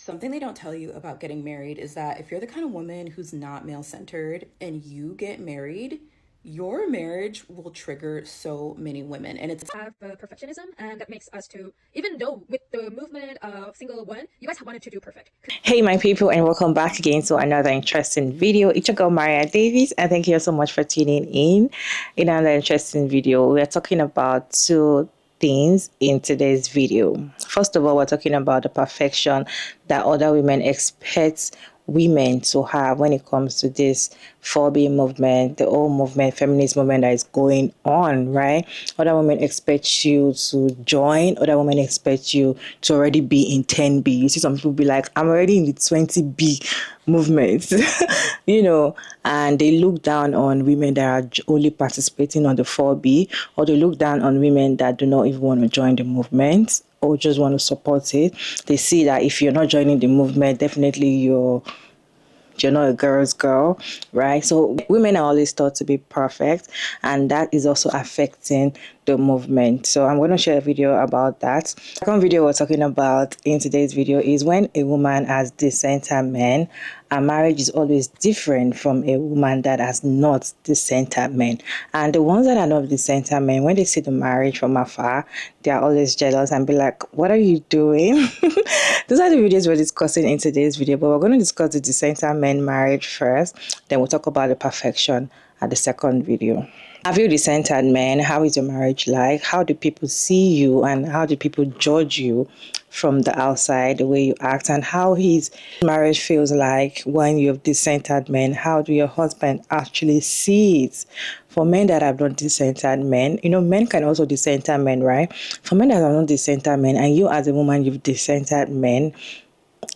Something they don't tell you about getting married is that if you're the kind of woman who's not male centered and you get married, your marriage will trigger so many women. And it's Have perfectionism, and that makes us to, even though with the movement of single one, you guys wanted to do perfect. Hey, my people, and welcome back again to another interesting video. It's your girl, Maria Davis, and thank you so much for tuning in. In another interesting video, we are talking about two things in today's video. First of all, we're talking about the perfection that other women expect women to have when it comes to this 4B movement, the whole movement, feminist movement that is going on, right? Other women expect you to join, other women expect you to already be in 10B. You see some people be like, I'm already in the 20B movement, and they look down on women that are only participating on the 4B, or they look down on women that do not even want to join the movement or just want to support it. They see that if you're not joining the movement, definitely you're not a girl's girl, right? So women are always thought to be perfect, and that is also affecting the movement. So I'm going to share a video about that. The second video we're talking about in today's video is when a woman has dissenter men, a marriage is always different from a woman that has not dissenter men. And the ones that are not dissenter men, when they see the marriage from afar, they are always jealous and be like, what are you doing? Those are the videos we're discussing in today's video, but we're going to discuss the dissenter men marriage first, then we'll talk about the perfection at the second video. Have you dissented men? How is your marriage like? How do people see you, and how do people judge you from the outside, the way you act, and how his marriage feels like when you have dissented men? How do your husband actually see it? For men that have not dissented men, men can also dissenter men, right? For men that have not dissented men, and you as a woman, you've dissented men,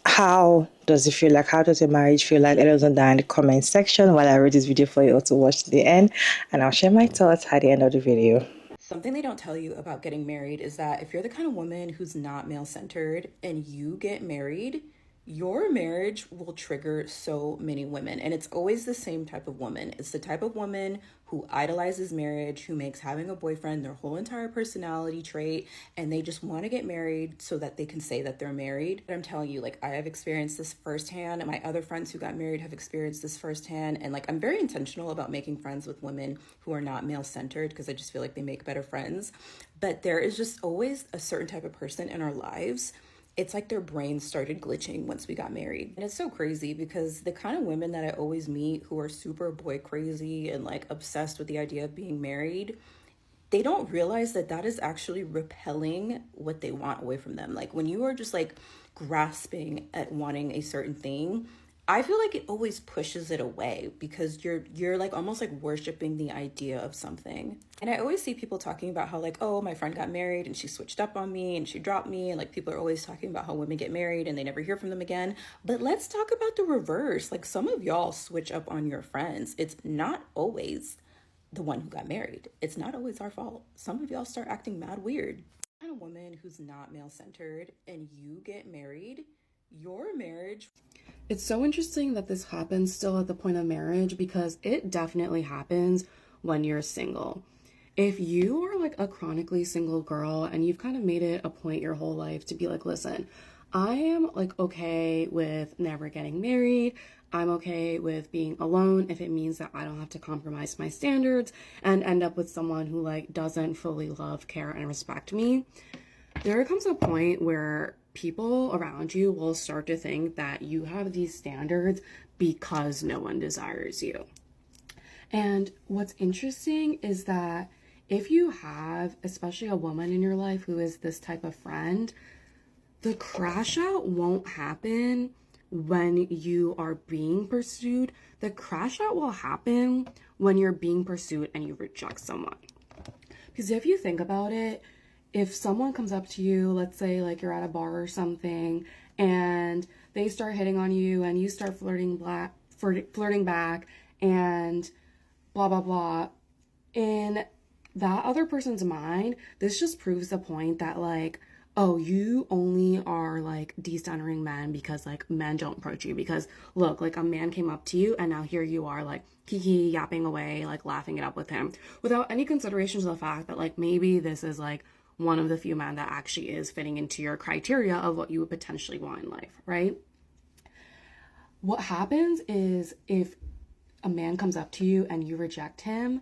how does it feel like? How does your marriage feel like? Let us know down in the comment section while I read this video for you all to watch to the end, and I'll share my thoughts at the end of the video. something they don't tell you about getting married is that if you're the kind of woman who's not male centered and you get married, your marriage will trigger so many women. And it's always the same type of woman. It's the type of woman who idolizes marriage, who makes having a boyfriend their whole entire personality trait, and they just want to get married so that they can say that they're married. But I'm telling you, like, I have experienced this firsthand, and my other friends who got married have experienced this firsthand. And like, I'm very intentional about making friends with women who are not male centered because I just feel like they make better friends. But there is just always a certain type of person in our lives. It's like their brains started glitching once we got married. And it's so crazy because the kind of women that I always meet who are super boy crazy and like obsessed with the idea of being married, they don't realize that that is actually repelling what they want away from them. Like when you are just like grasping at wanting a certain thing, I feel like it always pushes it away because you're like almost like worshiping the idea of something. And I always see people talking about how like, oh, my friend got married and she switched up on me and she dropped me, and like people are always talking about how women get married and they never hear from them again. But let's talk about the reverse. Like some of y'all switch up on your friends. It's not always the one who got married. It's not always our fault. Some of y'all start acting mad weird. Kind of woman who's not male centered and you get married, your marriage. It's so interesting that this happens still at the point of marriage because it definitely happens when you're single. If you are like a chronically single girl and you've kind of made it a point your whole life to be like, listen, I am like okay with never getting married. I'm okay with being alone if it means that I don't have to compromise my standards and end up with someone who like doesn't fully love, care, and respect me. There comes a point where people around you will start to think that you have these standards because no one desires you. And what's interesting is that if you have, especially a woman in your life who is this type of friend, the crash out won't happen when you are being pursued. The crash out will happen when you're being pursued and you reject someone. Because if you think about it, if someone comes up to you, let's say like you're at a bar or something, and they start hitting on you and you start flirting back and blah, blah, blah, in that other person's mind, this just proves the point that like, oh, you only are like decentering men because like men don't approach you, because look, like a man came up to you and now here you are like kiki yapping away, like laughing it up with him without any consideration to the fact that like maybe this is like one of the few men that actually is fitting into your criteria of what you would potentially want in life, right? What happens is if a man comes up to you and you reject him,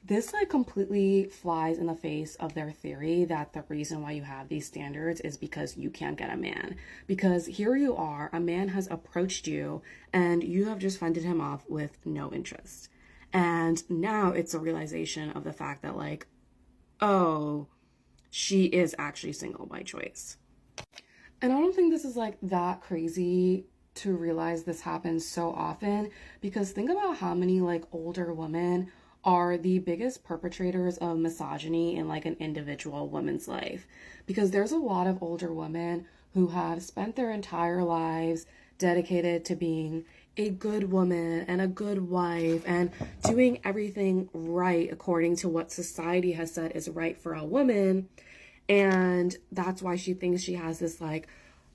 this like completely flies in the face of their theory that the reason why you have these standards is because you can't get a man. Because here you are, a man has approached you and you have just fended him off with no interest. And now it's a realization of the fact that, like, oh, she is actually single by choice. And I don't think this is like that crazy to realize this happens so often, because think about how many like older women are the biggest perpetrators of misogyny in like an individual woman's life. Because there's a lot of older women who have spent their entire lives dedicated to being a good woman and a good wife and doing everything right according to what society has said is right for a woman. And that's why she thinks she has this like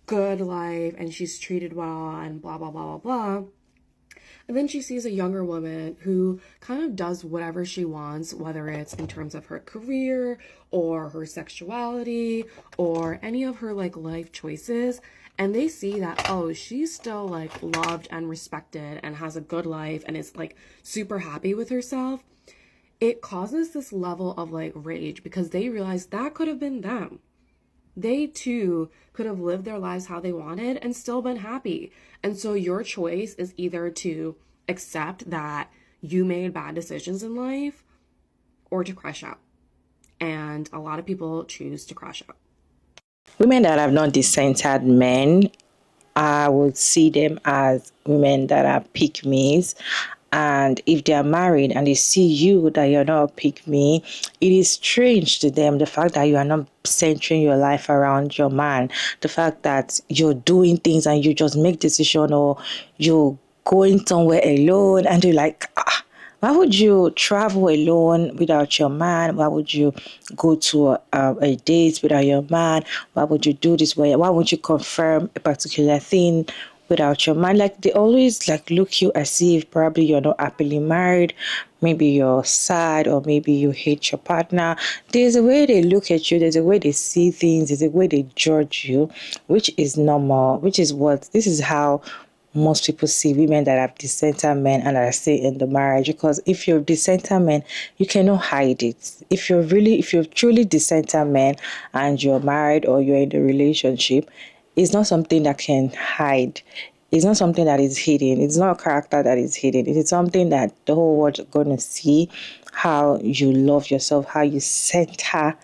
good life and she's treated well and blah, blah, blah, blah, blah. And then she sees a younger woman who kind of does whatever she wants, whether it's in terms of her career or her sexuality or any of her like life choices. And they see that, oh, she's still like loved and respected and has a good life and is like super happy with herself. It causes this level of like rage because they realize that could have been them. They too could have lived their lives how they wanted and still been happy. And so your choice is either to accept that you made bad decisions in life or to crash out. And a lot of people choose to crash out. Women that have not dissented men, I would see them as women that are pick me's. And if they are married and they see you that you're not a pick me, it is strange to them the fact that you are not centering your life around your man, the fact that you're doing things and you just make decision, or you're going somewhere alone and you're like, why would you travel alone without your man? Why would you go to a date without your man? Why would you do this way? Why would you confirm a particular thing without your man? Like, they always like look you as if probably you're not happily married. Maybe you're sad, or maybe you hate your partner. There's a way they look at you. There's a way they see things. There's a way they judge you, which is normal, which is what, this is how most people see women that have dissenter men and are still in the marriage. Because if you're dissenter men, you cannot hide it. If you're truly dissenter men and you're married or you're in a relationship, it's not something that can hide. It's not something that is hidden. It's not a character that is hidden. It is something that the whole world is going to see, how you love yourself, how you center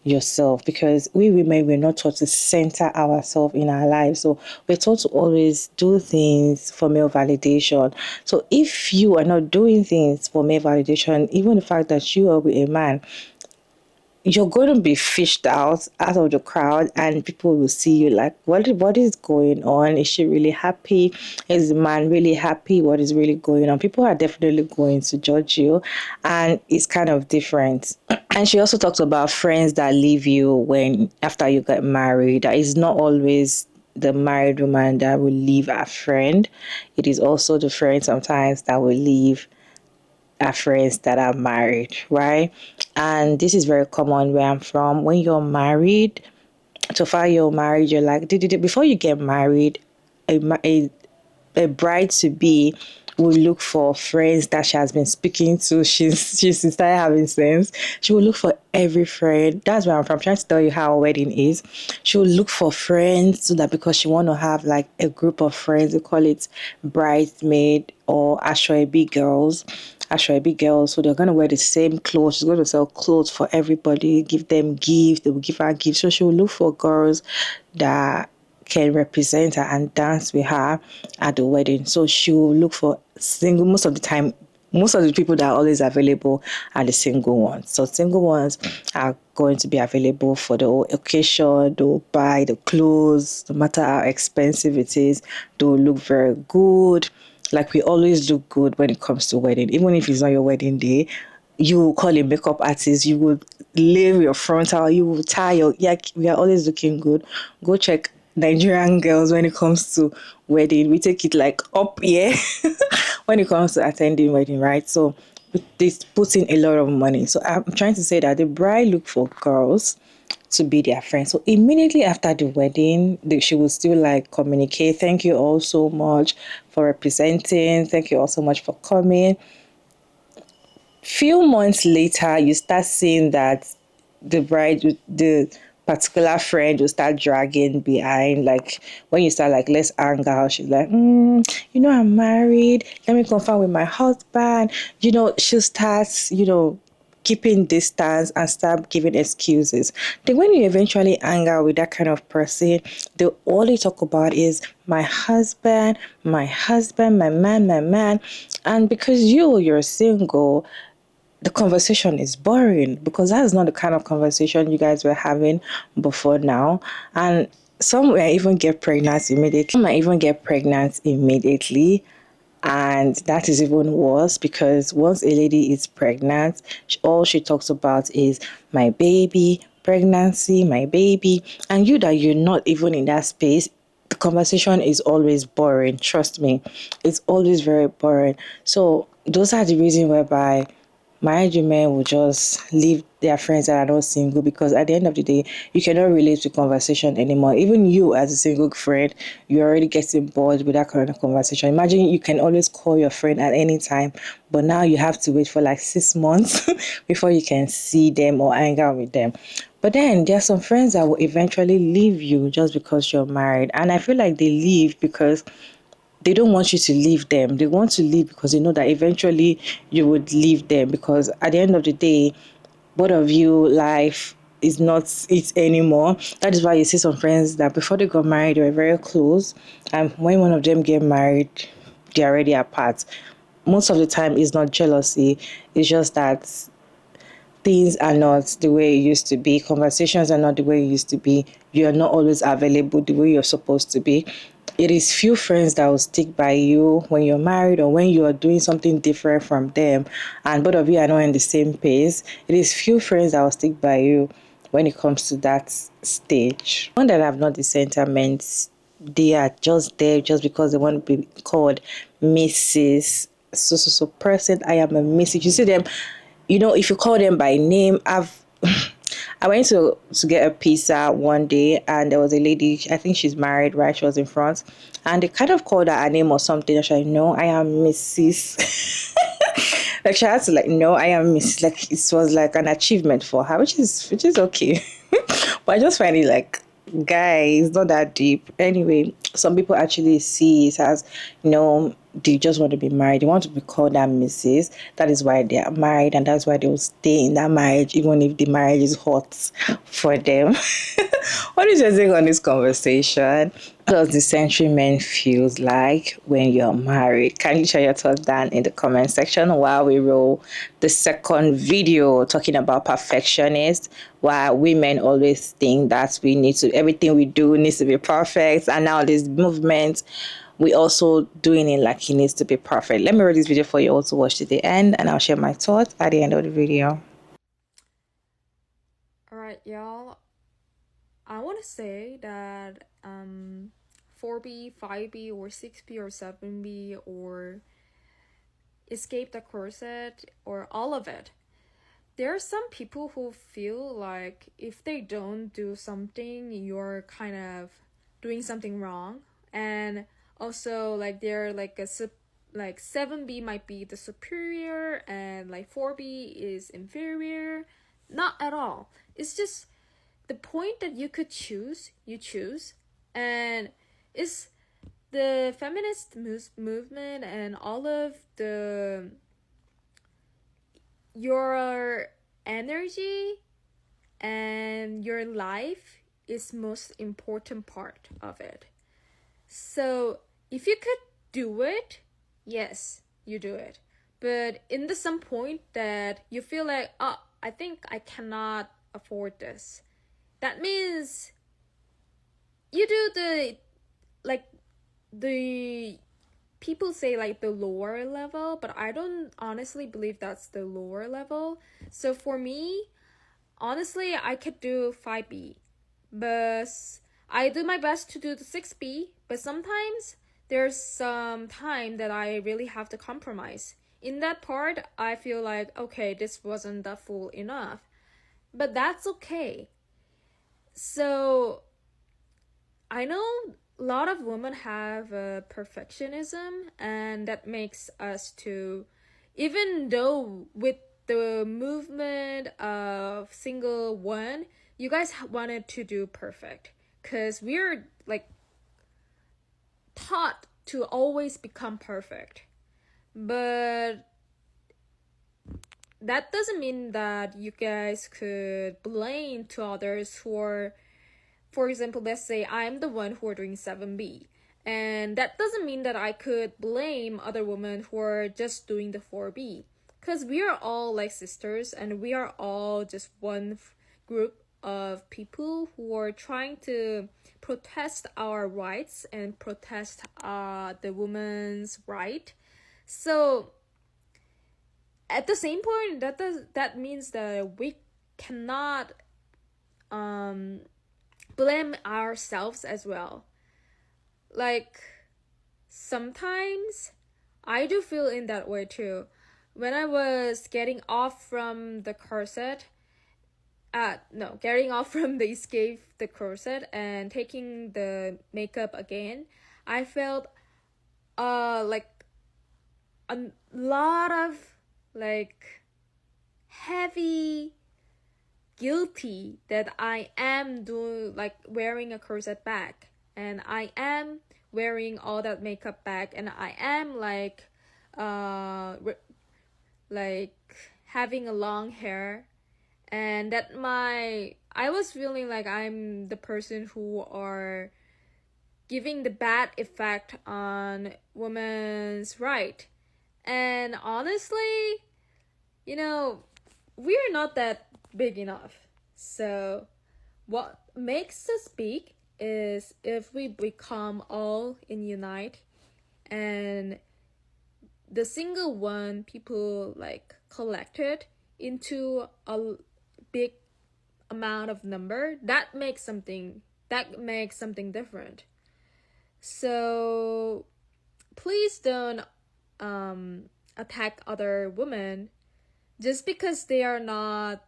yourself. Because we women, we're not taught to center ourselves in our lives. So we're taught to always do things for male validation. So if you are not doing things for male validation, even the fact that you are with a man, you're going to be fished out of the crowd, and people will see you like, what is going on? Is she really happy? Is the man really happy? What is really going on? People are definitely going to judge you, and it's kind of different. And she also talks about friends that leave you when after you get married. That is not always the married woman that will leave a friend. It is also the friend sometimes that will leave our friends that are married, right? And this is very common where I'm from. When you're married, so far you're married, you're like, before you get married, a bride to be will look for friends that she has been speaking to. She's started having sense. She will look for every friend. That's where I'm from. I'm trying to tell you how a wedding is. She will look for friends, so that because she want to have like a group of friends. We call it bridesmaid or ashwabi girls. Ashwabi girls. So they're gonna wear the same clothes. She's going to sell clothes for everybody. Give them gifts. They will give her gifts. So she will look for girls that can represent her and dance with her at the wedding. So she will look for single, most of the time. Most of the people that are always available are the single ones. So single ones are going to be available for the whole occasion. They'll buy the clothes, no matter how expensive it is. They'll look very good. Like, we always look good when it comes to wedding. Even if it's not your wedding day, you will call a makeup artist, you will leave your frontal, you will tie your, yeah, we are always looking good. Go check Nigerian girls when it comes to wedding. We take it like up here when it comes to attending wedding, right? So this puts in a lot of money. So I'm trying to say that the bride look for girls to be their friend. So immediately after the wedding, she will still like communicate. Thank you all so much for representing. Thank you all so much for coming. Few months later, you start seeing that the particular friend will start dragging behind. Like when you start like, let's hang out, she's like, I'm married. Let me confirm with my husband. She'll start, keeping distance and start giving excuses. Then when you eventually hang out with that kind of person, all they talk about is my husband, my man. And because you're single, the conversation is boring because that's not the kind of conversation you guys were having before now. And some might even get pregnant immediately. Some might even get pregnant immediately. And that is even worse because once a lady is pregnant, all she talks about is my baby, pregnancy, my baby. And you that you're not even in that space, the conversation is always boring. Trust me, it's always very boring. So those are the reasons whereby married women will just leave their friends that are not single because at the end of the day, you cannot relate to conversation anymore. Even you, as a single friend, you're already getting bored with that kind of conversation. Imagine you can always call your friend at any time, but now you have to wait for like 6 months before you can see them or hang out with them. But then there are some friends that will eventually leave you just because you're married. And I feel like they leave because they don't want you to leave them. They want to leave because they know that eventually you would leave them. Because at the end of the day, both of you, life is not it anymore. That is why you see some friends that before they got married, they were very close. And when one of them get married, they're already apart. Most of the time, it's not jealousy. It's just that things are not the way it used to be. Conversations are not the way it used to be. You are not always available the way you're supposed to be. It is few friends that will stick by you when you're married or when you are doing something different from them and both of you are not in the same pace. It is few friends that will stick by you when it comes to that stage. One that have not the sentiments, they are just there just because they want to be called Mrs. So person. I am a Mrs. You see them, if you call them by name, I went to get a pizza one day and there was a lady, I think she's married, right? She was in front and they kind of called her a name or something. And she's like, no, I am Mrs. Like she had to like, no, I am Mrs. Like it was like an achievement for her, which is okay. But I just find it like, guys, not that deep. Anyway, some people actually see it as, they just want to be married. They want to be called that Mrs. That is why they are married, and that's why they will stay in that marriage, even if the marriage is hot for them. What is your take on this conversation? What does the century men feels like when you're married? Can you share your thoughts down in the comment section while we roll the second video talking about perfectionist? Why women always think that everything we do needs to be perfect, and now this movement we also doing it like it needs to be perfect. Let me read this video for you all to watch to the end, and I'll share my thoughts at the end of the video. Alright, y'all. I want to say that 4B, 5B, or 6B, or 7B, or escape the corset, or all of it. There are some people who feel like if they don't do something, you're kind of doing something wrong. And also, like, they're like like 7B might be the superior, and like 4B is inferior. Not at all. It's just the point that you could choose, you choose. And it's the feminist movement and all of your energy and your life is most important part of it. So if you could do it, yes, you do it. But in the some point that you feel like, oh, I think I cannot afford this, that means you do the people say like the lower level, but I don't honestly believe that's the lower level. So for me, honestly, I could do 5B, but I do my best to do the 6B, but sometimes there's some time that I really have to compromise. In that part, I feel like, okay, this wasn't that full enough, but that's okay. So I know a lot of women have perfectionism, and that makes us to, even though with the movement of single one, you guys wanted to do perfect, because we're like taught to always become perfect. But that doesn't mean that you guys could blame to others who are, for example, let's say I'm the one who are doing 7B. And that doesn't mean that I could blame other women who are just doing the 4B. Because we are all like sisters, and we are all just one group of people who are trying to protest our rights and protest the woman's right. So at the same point, that means that we cannot blame ourselves as well. Like, sometimes I do feel in that way too. When I was getting off from the corset, getting off from the escape the corset and taking the makeup again, I felt like a lot of like heavy guilty that I am doing, like wearing a corset back, and I am wearing all that makeup back, and I am like having a long hair, and that I was feeling like I'm the person who are giving the bad effect on women's right. And honestly, we're not that big enough. So what makes us big is if we become all in unite, and the single one people like collected into a big amount of number, that makes something different. So please don't attack other women just because they are not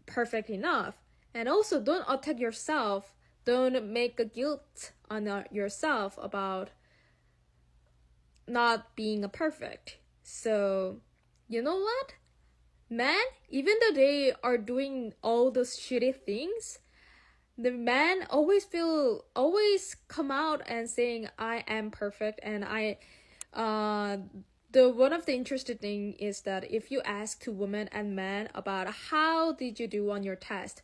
perfect enough. And also, don't attack yourself. Don't make a guilt on yourself about not being a perfect. So, you know what? Men, even though they are doing all those shitty things, the men always come out and saying I am perfect. And the one of the interesting thing is that if you ask to women and men about how did you do on your test,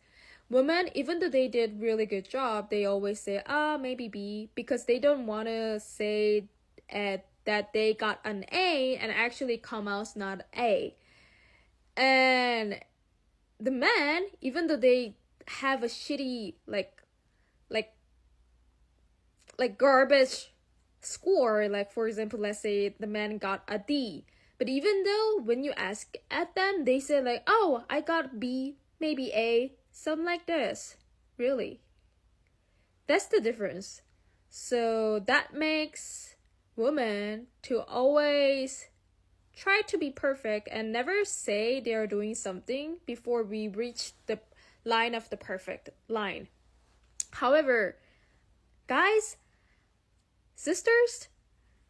women, even though they did really good job, they always say maybe B, because they don't want to say that they got an A and actually come out not A. And the men, even though they have a shitty like garbage score, like for example, let's say the man got a D, but even though when you ask at them, they say like, oh, I got B, maybe A, something like this. Really, that's the difference. So that makes women to always try to be perfect and never say they are doing something before we reach the line of the perfect line. However, guys, sisters,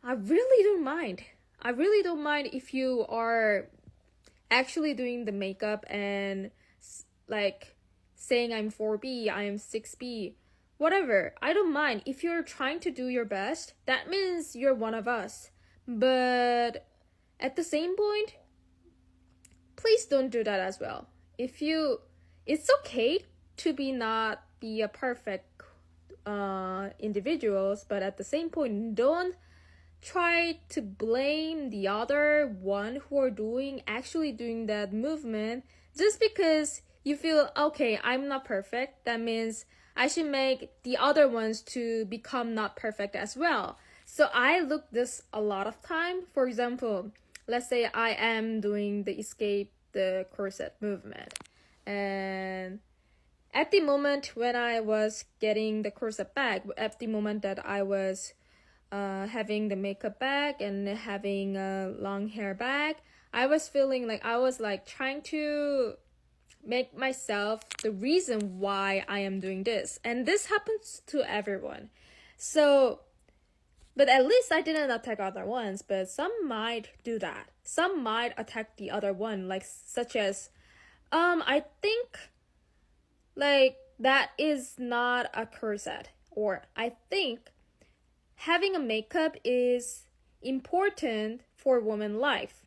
I really don't mind. I really don't mind if you are actually doing the makeup and like saying I'm 4B, I'm 6B, whatever. I don't mind. If you're trying to do your best, that means you're one of us. But at the same point, please don't do that as well. It's okay to not be a perfect individuals, but at the same point, don't try to blame the other one who are actually doing that movement just because you feel, okay, I'm not perfect, that means I should make the other ones to become not perfect as well. So I look this a lot of time. For example, let's say I am doing the escape the corset movement, and at the moment when I was getting the corset back, at the moment that I was having the makeup back and having a long hair back, I was feeling like I was like trying to make myself the reason why I am doing this. And this happens to everyone. So, but at least I didn't attack other ones, but some might do that. Some might attack the other one, like such as, I think like that is not a corset, or I think having a makeup is important for woman life.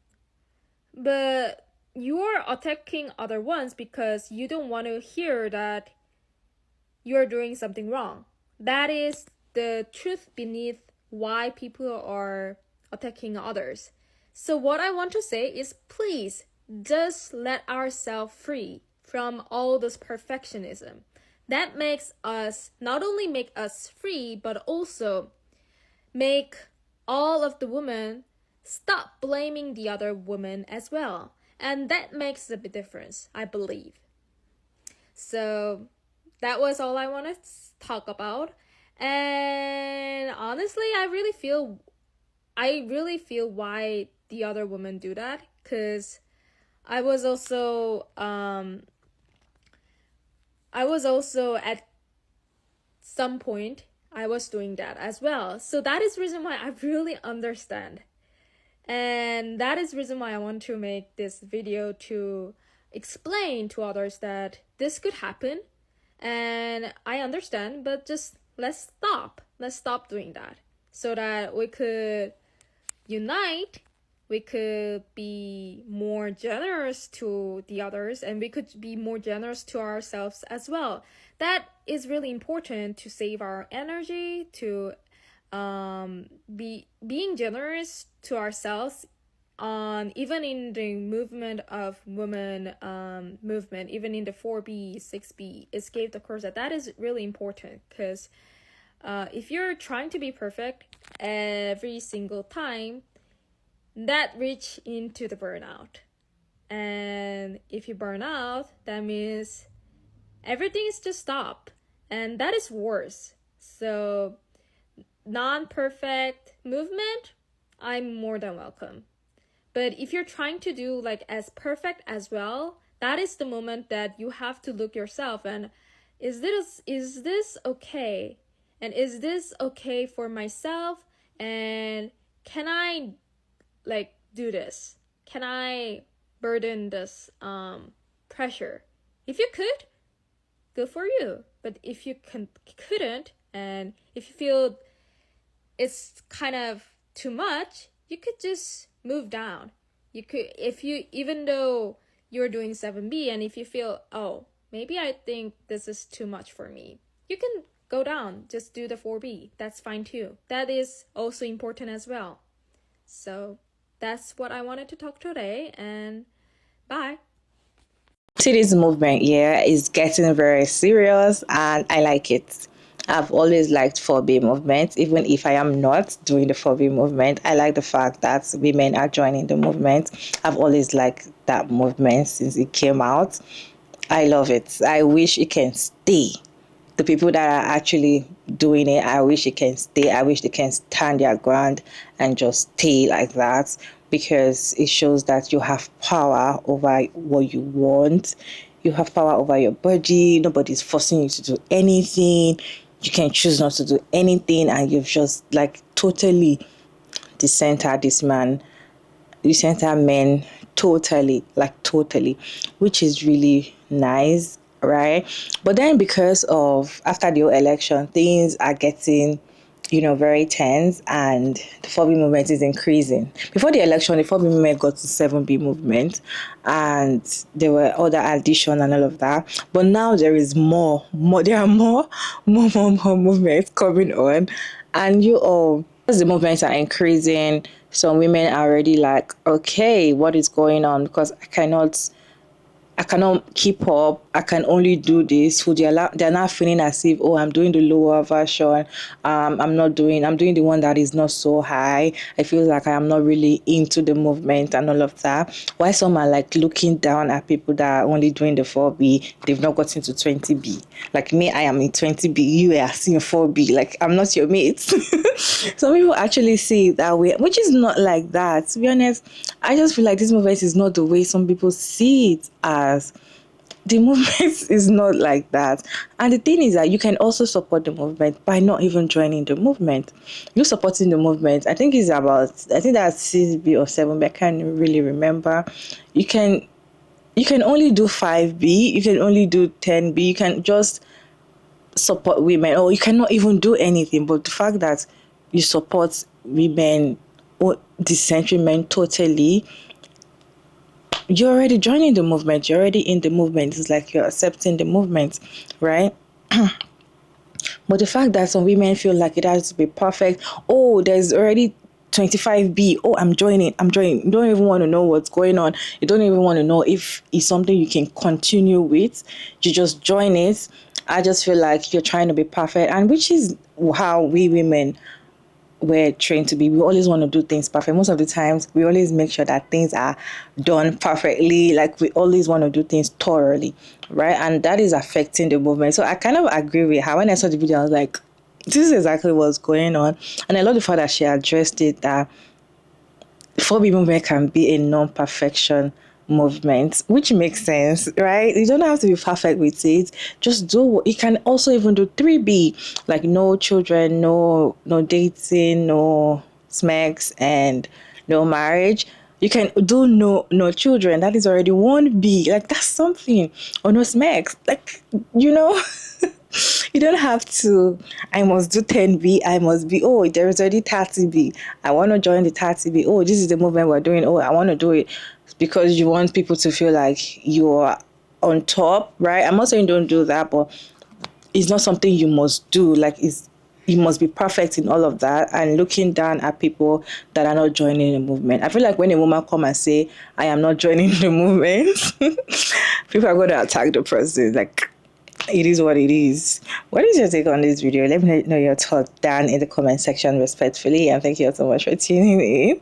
But you're attacking other ones because you don't want to hear that you're doing something wrong. That is the truth beneath why people are attacking others. So what I want to say is, please just let ourselves free from all this perfectionism. That makes us not only make us free, but also make all of the women stop blaming the other woman as well. And that makes a big difference, I believe. So that was all I wanted to talk about. And honestly, I really feel why the other women do that, because I was also at some point I was doing that as well. So that is the reason why I really understand. And that is the reason why I want to make this video, to explain to others that this could happen. And I understand, but just let's stop doing that, so that we could unite, we could be more generous to the others, and we could be more generous to ourselves as well. That is really important, to save our energy, to being generous to ourselves, even in the movement of women movement, even in the 4B 6B escape the corset. That is really important, because if you're trying to be perfect every single time, that reach into the burnout. And if you burn out, that means everything is just stop, and that is worse. So non-perfect movement, I'm more than welcome. But if you're trying to do like as perfect as well, that is the moment that you have to look yourself and is this okay? And is this okay for myself? And can I like do this? Can I burden this pressure? If you could, good for you. But if you couldn't, and if you feel it's kind of too much, you could just move down. You could, if you, even though you're doing 7B, and if you feel, oh, maybe I think this is too much for me, you can go down, just do the 4B. That's fine too. That is also important as well. So that's what I wanted to talk today, and bye. See, this movement, yeah, is getting very serious and I like it. I've always liked 4B movement, even if I am not doing the 4B movement. I like the fact that women are joining the movement. I've always liked that movement since it came out. I love it. I wish it can stay. The people that are actually doing it, I wish it can stay. I wish they can stand their ground and just stay like that, because it shows that you have power over what you want. You have power over your body. Nobody's forcing you to do anything. You can choose not to do anything, and you've just like totally decentered this man, decenter men, totally, which is really nice, right? But then, because of after the election, things are getting very tense, and the 4B movement is increasing. Before the election, the 4B movement got to 7B movement, and there were other addition and all of that. But now there is more. There are more movements coming on, and as the movements are increasing, some women are already like, okay, what is going on? Because I cannot keep up. I can only do this. So they're not feeling as if, oh, I'm doing the lower version. I'm doing the one that is not so high. I feel like I am not really into the movement and all of that. Why some are like looking down at people that are only doing the 4B, they've not gotten to 20B. Like me, I am in 20B, you are seeing 4B. Like, I'm not your mate. Some people actually see it that way, which is not like that. To be honest, I just feel like this movement is not the way some people see it as. the movement is not like that. And the thing is that you can also support the movement by not even joining the movement. You supporting the movement, I think it's about, I think that's 6B or 7B, I can't really remember. You can only do 5B, you can only do 10B, you can just support women, or you cannot even do anything. But the fact that you support women or the sentiment totally, you're already joining the movement, you're already in the movement. It's like you're accepting the movement, right? But the fact that some women feel like it has to be perfect, oh, there's already 25B, oh, I'm joining, You don't even want to know what's going on. You don't even want to know if it's something you can continue with. You just join it. I just feel like you're trying to be perfect, and which is how we women we're trained to be. We always want to do things perfect. Most of the times, we always make sure that things are done perfectly. Like we always want to do things thoroughly, right? And that is affecting the movement. So I kind of agree with her. When I saw the video, I was like, this is exactly what's going on. And I love the fact that she addressed it, that Phobic movement can be a non-perfection movement, which makes sense, right? You don't have to be perfect with it. Just do what you can. Also even do 3B, like no children, no dating, no smacks, and no marriage. You can do no children. That is already 1B. Like that's something. Or no smacks. Like, you know. You don't have to, I must do 10B, I must be, oh, there is already 30B. I want to join the 30B. Oh, this is the movement we're doing. Oh, I want to do it because you want people to feel like you're on top, right? I'm not saying don't do that, but it's not something you must do. Like, you must be perfect in all of that, and looking down at people that are not joining the movement. I feel like when a woman come and say, I am not joining the movement, people are going to attack the person. Like, it is what it is. What is your take on this video? Let me know your thoughts down in the comment section respectfully. And thank you so much for tuning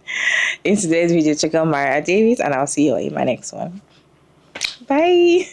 in today's video. Check out Mara Davis, and I'll see you in my next one. Bye.